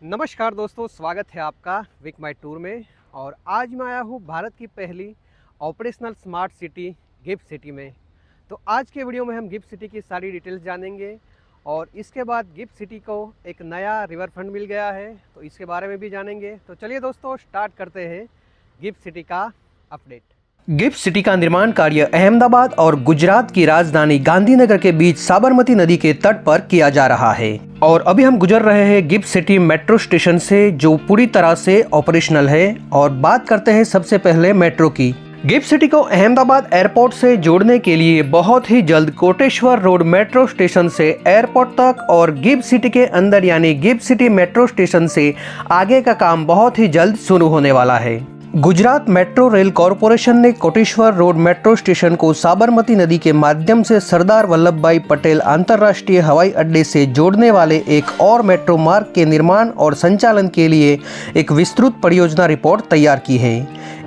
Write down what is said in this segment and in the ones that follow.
नमस्कार दोस्तों, स्वागत है आपका विक माई टूर में। और आज मैं आया हूँ भारत की पहली operational smart city gift city में। तो आज के वीडियो में हम गिफ्ट सिटी की सारी डिटेल्स जानेंगे और इसके बाद गिफ्ट सिटी को एक नया रिवर फ्रंट मिल गया है तो इसके बारे में भी जानेंगे। तो चलिए दोस्तों, स्टार्ट करते हैं गिफ्ट सिटी का अपडेट। गिफ्ट सिटी का निर्माण कार्य अहमदाबाद और गुजरात की राजधानी गांधीनगर के बीच साबरमती नदी के तट पर किया जा रहा है। और अभी हम गुजर रहे हैं गिफ्ट सिटी मेट्रो स्टेशन से, जो पूरी तरह से ऑपरेशनल है। और बात करते हैं सबसे पहले मेट्रो की। गिफ्ट सिटी को अहमदाबाद एयरपोर्ट से जोड़ने के लिए बहुत ही जल्द कोटेश्वर रोड मेट्रो स्टेशन से एयरपोर्ट तक और गिफ्ट सिटी के अंदर यानी गिफ्ट सिटी मेट्रो स्टेशन से आगे का काम बहुत ही जल्द शुरू होने वाला है। गुजरात मेट्रो रेल कॉरपोरेशन ने कोटेश्वर रोड मेट्रो स्टेशन को साबरमती नदी के माध्यम से सरदार वल्लभ भाई पटेल अंतर्राष्ट्रीय हवाई अड्डे से जोड़ने वाले एक और मेट्रो मार्ग के निर्माण और संचालन के लिए एक विस्तृत परियोजना रिपोर्ट तैयार की है।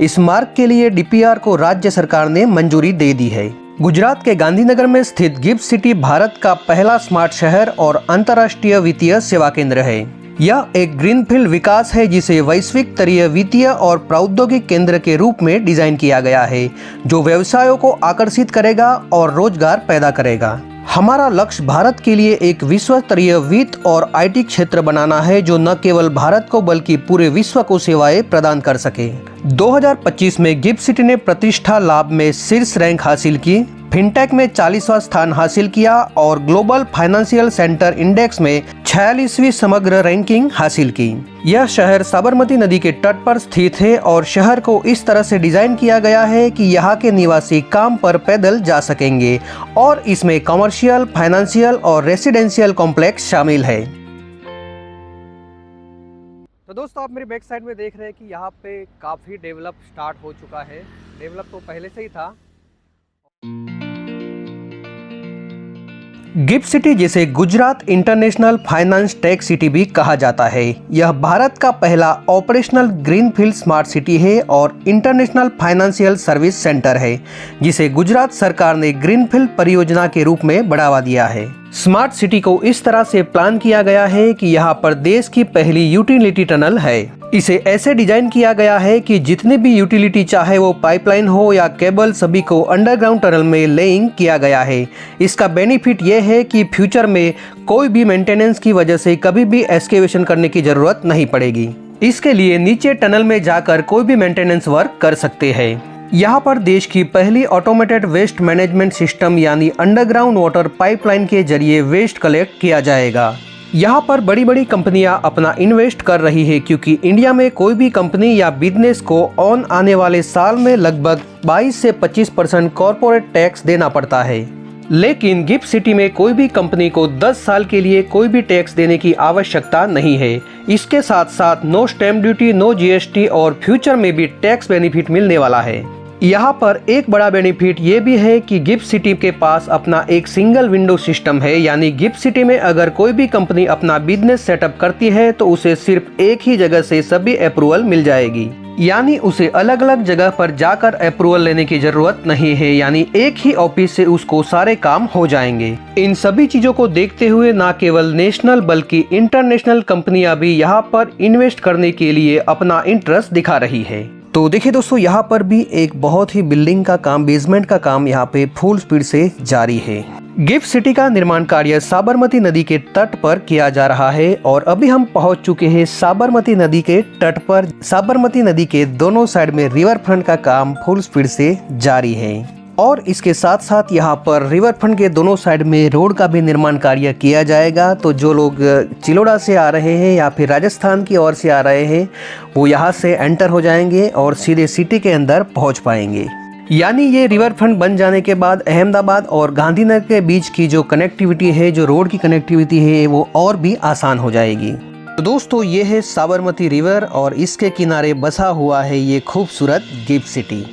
इस मार्ग के लिए डीपीआर को राज्य सरकार ने मंजूरी दे दी है। गुजरात के गांधीनगर में स्थित गिफ्ट सिटी भारत का पहला स्मार्ट शहर और अंतर्राष्ट्रीय वित्तीय सेवा केंद्र है। यह एक ग्रीनफील्ड विकास है जिसे वैश्विक स्तरीय वित्तीय और प्रौद्योगिक केंद्र के रूप में डिजाइन किया गया है, जो व्यवसायों को आकर्षित करेगा और रोजगार पैदा करेगा। हमारा लक्ष्य भारत के लिए एक विश्व स्तरीय वित्त और आईटी क्षेत्र बनाना है, जो न केवल भारत को बल्कि पूरे विश्व को सेवाएं प्रदान कर सके। 2025 में गिफ्ट सिटी ने प्रतिष्ठा लाभ में शीर्ष रैंक हासिल की, फिनटेक में 40वां स्थान हासिल किया और ग्लोबल फाइनेंशियल सेंटर इंडेक्स में 46वीं समग्र रैंकिंग हासिल की। यह शहर साबरमती नदी के तट पर स्थित है और शहर को इस तरह से डिजाइन किया गया है कि यहाँ के निवासी काम पर पैदल जा सकेंगे और इसमें कमर्शियल, फाइनेंशियल और रेसिडेंशियल कॉम्प्लेक्स शामिल है। तो दोस्तों, आप मेरी बैक साइड में देख रहे हैं कि यहाँ पे काफ़ी डेवलप स्टार्ट हो चुका है। डेवलप तो पहले से ही था। गिफ्ट सिटी जिसे Gujarat international finance tech city भी कहा जाता है, यह भारत का पहला ऑपरेशनल ग्रीनफील्ड स्मार्ट सिटी है और इंटरनेशनल फाइनेंशियल सर्विस सेंटर है, जिसे गुजरात सरकार ने ग्रीनफील्ड परियोजना के रूप में बढ़ावा दिया है। स्मार्ट सिटी को इस तरह से प्लान किया गया है कि यहाँ पर देश की पहली यूटिलिटी टनल है। इसे ऐसे डिजाइन किया गया है कि जितनी भी यूटिलिटी, चाहे वो पाइपलाइन हो या केबल, सभी को अंडरग्राउंड टनल में लेइंग किया गया है। इसका बेनिफिट ये है कि फ्यूचर में कोई भी मेंटेनेंस की वजह से कभी भी एक्सकेवेशन करने की जरूरत नहीं पड़ेगी। इसके लिए नीचे टनल में जाकर कोई भी मेंटेनेंस वर्क कर सकते हैं। यहाँ पर देश की पहली ऑटोमेटेड वेस्ट मैनेजमेंट सिस्टम यानी अंडरग्राउंड वाटर पाइपलाइन के जरिए वेस्ट कलेक्ट किया जाएगा। यहाँ पर बड़ी बड़ी कंपनियां अपना इन्वेस्ट कर रही है, क्योंकि इंडिया में कोई भी कंपनी या बिजनेस को ऑन आने वाले साल में लगभग 22 से 25% कॉर्पोरेट टैक्स देना पड़ता है। लेकिन गिफ्ट सिटी में कोई भी कंपनी को 10 साल के लिए कोई भी टैक्स देने की आवश्यकता नहीं है। इसके साथ साथ no stamp duty, no GST और फ्यूचर में भी टैक्स बेनिफिट मिलने वाला है। यहाँ पर एक बड़ा बेनिफिट ये भी है कि गिफ्ट सिटी के पास अपना एक सिंगल विंडो सिस्टम है, यानी गिफ्ट सिटी में अगर कोई भी कंपनी अपना बिजनेस सेटअप करती है तो उसे सिर्फ एक ही जगह से सभी अप्रूवल मिल जाएगी, यानी उसे अलग अलग जगह पर जाकर अप्रूवल लेने की जरूरत नहीं है, यानी एक ही ऑफिस से उसको सारे काम हो जाएंगे। इन सभी चीजों को देखते हुए न केवल नेशनल बल्कि इंटरनेशनल कंपनियां भी यहाँ पर इन्वेस्ट करने के लिए अपना इंटरेस्ट दिखा रही है। तो देखिए दोस्तों, यहाँ पर भी एक बहुत ही बिल्डिंग का काम, बेसमेंट का काम यहाँ पे फुल स्पीड से जारी है। गिफ्ट सिटी का निर्माण कार्य साबरमती नदी के तट पर किया जा रहा है और अभी हम पहुंच चुके हैं साबरमती नदी के तट पर। साबरमती नदी के दोनों साइड में रिवर फ्रंट का काम फुल स्पीड से जारी है और इसके साथ साथ यहाँ पर रिवर फ्रंट के दोनों साइड में रोड का भी निर्माण कार्य किया जाएगा। तो जो लोग चिलोड़ा से आ रहे हैं या फिर राजस्थान की ओर से आ रहे हैं, वो यहाँ से एंटर हो जाएंगे और सीधे सिटी के अंदर पहुँच पाएंगे। यानी ये रिवर फ्रंट बन जाने के बाद अहमदाबाद और गांधीनगर के बीच की जो कनेक्टिविटी है, जो रोड की कनेक्टिविटी है, वो और भी आसान हो जाएगी। तो दोस्तों, ये है साबरमती रिवर और इसके किनारे बसा हुआ है ये खूबसूरत गिफ्ट सिटी।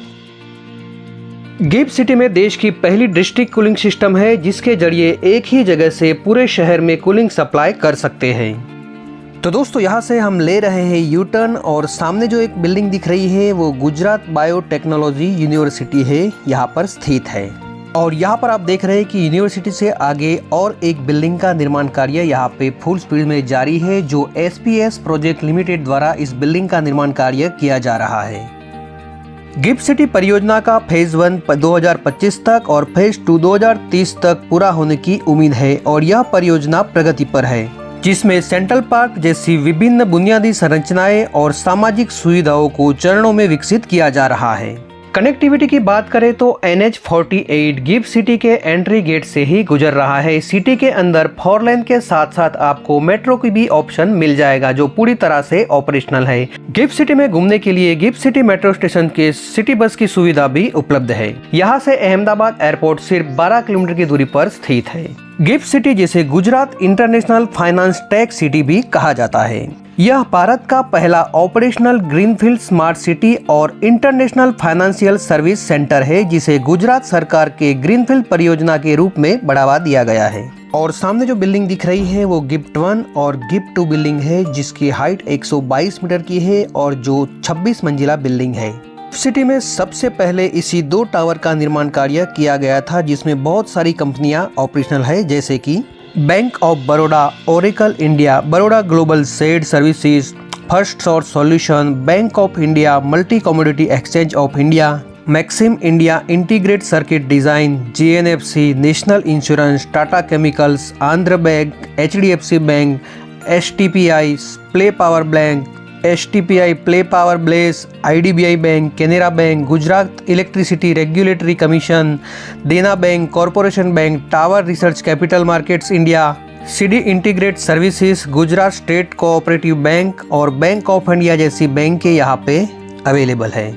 गिफ्ट सिटी में देश की पहली डिस्ट्रिक्ट कूलिंग सिस्टम है, जिसके जरिए एक ही जगह से पूरे शहर में कूलिंग सप्लाई कर सकते हैं। तो दोस्तों, यहाँ से हम ले रहे हैं यू टर्न और सामने जो एक बिल्डिंग दिख रही है वो गुजरात बायोटेक्नोलॉजी यूनिवर्सिटी है, यहाँ पर स्थित है। और यहाँ पर आप देख रहे हैं कि यूनिवर्सिटी से आगे और एक बिल्डिंग का निर्माण कार्य यहाँ पे फुल स्पीड में जारी है, जो SPS प्रोजेक्ट लिमिटेड द्वारा इस बिल्डिंग का निर्माण कार्य किया जा रहा है। गिफ्ट सिटी परियोजना का फेज 1 2025 तक और फेज 2 2030 तक पूरा होने की उम्मीद है और यह परियोजना प्रगति पर है, जिसमें सेंट्रल पार्क जैसी विभिन्न बुनियादी संरचनाएं और सामाजिक सुविधाओं को चरणों में विकसित किया जा रहा है। कनेक्टिविटी की बात करें तो NH48 गिफ्ट सिटी के एंट्री गेट से ही गुजर रहा है। सिटी के अंदर 4 लेन के साथ साथ आपको मेट्रो की भी ऑप्शन मिल जाएगा, जो पूरी तरह से ऑपरेशनल है। गिफ्ट सिटी में घूमने के लिए गिफ्ट सिटी मेट्रो स्टेशन के सिटी बस की सुविधा भी उपलब्ध है। यहाँ से अहमदाबाद एयरपोर्ट सिर्फ 12 किलोमीटर की दूरी पर स्थित है। गिफ्ट सिटी जिसे Gujarat international finance tech city भी कहा जाता है, यह भारत का पहला ऑपरेशनल ग्रीनफील्ड स्मार्ट सिटी और इंटरनेशनल फाइनेंशियल सर्विस सेंटर है, जिसे गुजरात सरकार के ग्रीनफील्ड परियोजना के रूप में बढ़ावा दिया गया है। और सामने जो बिल्डिंग दिख रही है वो गिफ्ट 1 और गिफ्ट 2 बिल्डिंग है, जिसकी हाइट 122 मीटर की है और जो 26 मंजिला बिल्डिंग है। सिटी में सबसे पहले इसी 2 टावर का निर्माण कार्य किया गया था, जिसमें बहुत सारी कंपनियां ऑपरेशनल है, जैसे कि bank of Baroda, Oracle India, Baroda global shared services, first source solution, bank of India, multi commodity exchange of India, Maxim India, integrate circuit design, GNFC, national insurance, Tata chemicals, Andhra bank, HDFC bank, STPI, play power bank, STPI play power bless, IDBI bank, Canara bank, Gujarat electricity regulatory commission, Dena bank, corporation bank, tower research capital markets India, CD integrate services, Gujarat state cooperative bank और bank of India जैसी bank यहाँ पे available है।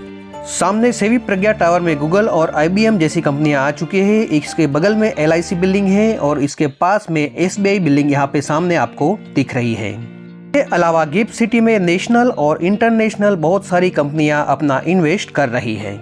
सामने सेवी प्रज्ञा tower में Google और IBM जैसी कंपनियां आ चुकी है। इसके बगल में LIC बिल्डिंग है और इसके पास में SBI बिल्डिंग यहाँ पे सामने आपको दिख रही है। इसके अलावा गिफ्ट सिटी में नेशनल और इंटरनेशनल बहुत सारी कंपनियां अपना इन्वेस्ट कर रही है।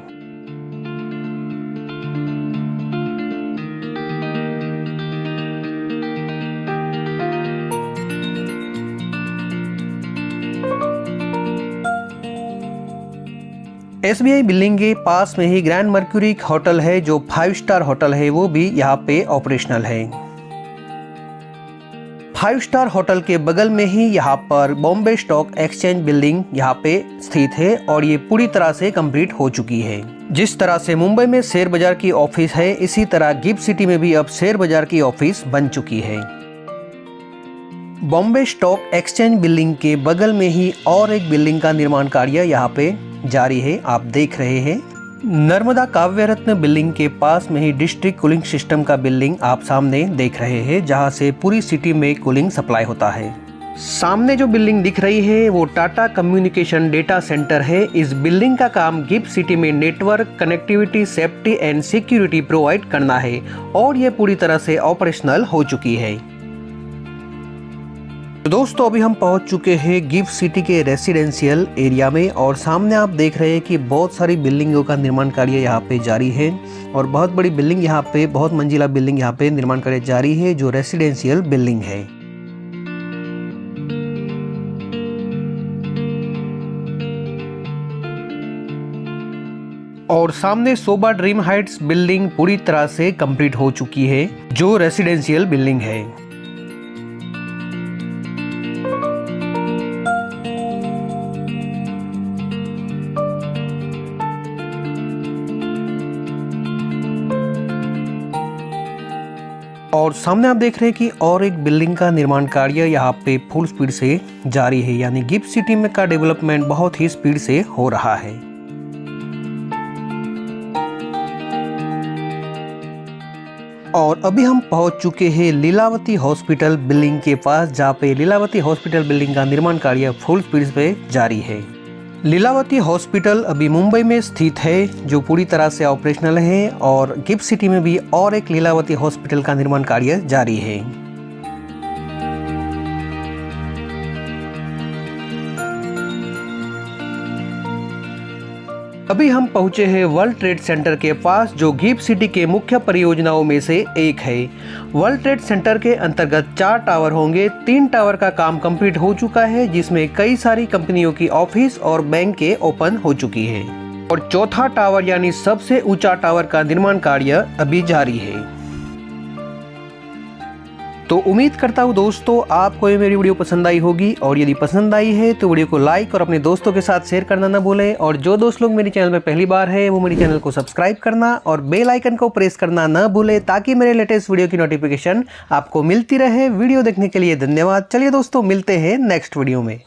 SBI बिल्डिंग के पास में ही ग्रैंड मर्क्यूरी होटल है, जो 5 स्टार होटल है, वो भी यहाँ पे ऑपरेशनल है। 5 स्टार होटल के बगल में ही यहाँ पर बॉम्बे स्टॉक एक्सचेंज बिल्डिंग यहाँ पे स्थित है और ये पूरी तरह से कंप्लीट हो चुकी है। जिस तरह से मुंबई में शेयर बाजार की ऑफिस है, इसी तरह गिफ्ट सिटी में भी अब शेयर बाजार की ऑफिस बन चुकी है। बॉम्बे स्टॉक एक्सचेंज बिल्डिंग के बगल में ही और एक बिल्डिंग का निर्माण कार्य यहाँ पे जारी है, आप देख रहे हैं। नर्मदा काव्य रत्न बिल्डिंग के पास में ही डिस्ट्रिक्ट कूलिंग सिस्टम का बिल्डिंग आप सामने देख रहे हैं, जहां से पूरी सिटी में कूलिंग सप्लाई होता है। सामने जो बिल्डिंग दिख रही है वो टाटा कम्युनिकेशन डेटा सेंटर है। इस बिल्डिंग का काम गिफ्ट सिटी में network connectivity, safety and security provide करना है और ये पूरी तरह से ऑपरेशनल हो चुकी है। दोस्तों अभी हम पहुंच चुके हैं गिफ्ट सिटी के रेसिडेंशियल एरिया में और सामने आप देख रहे हैं कि बहुत सारी बिल्डिंगों का निर्माण कार्य यहाँ पे जारी है और बहुत बड़ी बिल्डिंग यहाँ पे, बहुत मंजिला बिल्डिंग यहाँ पे निर्माण कार्य जारी है, जो रेसिडेंशियल बिल्डिंग है। और सामने शोभा ड्रीम हाइट्स बिल्डिंग पूरी तरह से कंप्लीट हो चुकी है, जो रेसिडेंशियल बिल्डिंग है। और सामने आप देख रहे हैं कि और एक बिल्डिंग का निर्माण कार्य यहाँ पे फुल स्पीड से जारी है, यानी गिफ्ट सिटी में का डेवलपमेंट बहुत ही स्पीड से हो रहा है। और अभी हम पहुंच चुके हैं लीलावती हॉस्पिटल बिल्डिंग के पास, जहाँ पे लीलावती हॉस्पिटल बिल्डिंग का निर्माण कार्य फुल स्पीड पे जारी है। लीलावती हॉस्पिटल अभी मुंबई में स्थित है, जो पूरी तरह से ऑपरेशनल है और गिफ्ट सिटी में भी और एक लीलावती हॉस्पिटल का निर्माण कार्य जारी है। अभी हम पहुंचे हैं वर्ल्ड ट्रेड सेंटर के पास, जो गिफ्ट सिटी के मुख्य परियोजनाओं में से एक है। वर्ल्ड ट्रेड सेंटर के अंतर्गत 4 टावर होंगे। 3 टावर का काम कंप्लीट हो चुका है, जिसमें कई सारी कंपनियों की ऑफिस और बैंक के ओपन हो चुकी है। और चौथा टावर यानी सबसे ऊंचा टावर का निर्माण कार्य अभी जारी है। तो उम्मीद करता हूँ दोस्तों आपको ये मेरी वीडियो पसंद आई होगी, और यदि पसंद आई है तो वीडियो को लाइक और अपने दोस्तों के साथ शेयर करना ना भूलें। और जो दोस्त लोग मेरे चैनल में पहली बार है वो मेरे चैनल को सब्सक्राइब करना और बेल आइकन को प्रेस करना ना भूलें, ताकि मेरे लेटेस्ट वीडियो की नोटिफिकेशन आपको मिलती रहे। वीडियो देखने के लिए धन्यवाद। चलिए दोस्तों, मिलते हैं नेक्स्ट वीडियो में।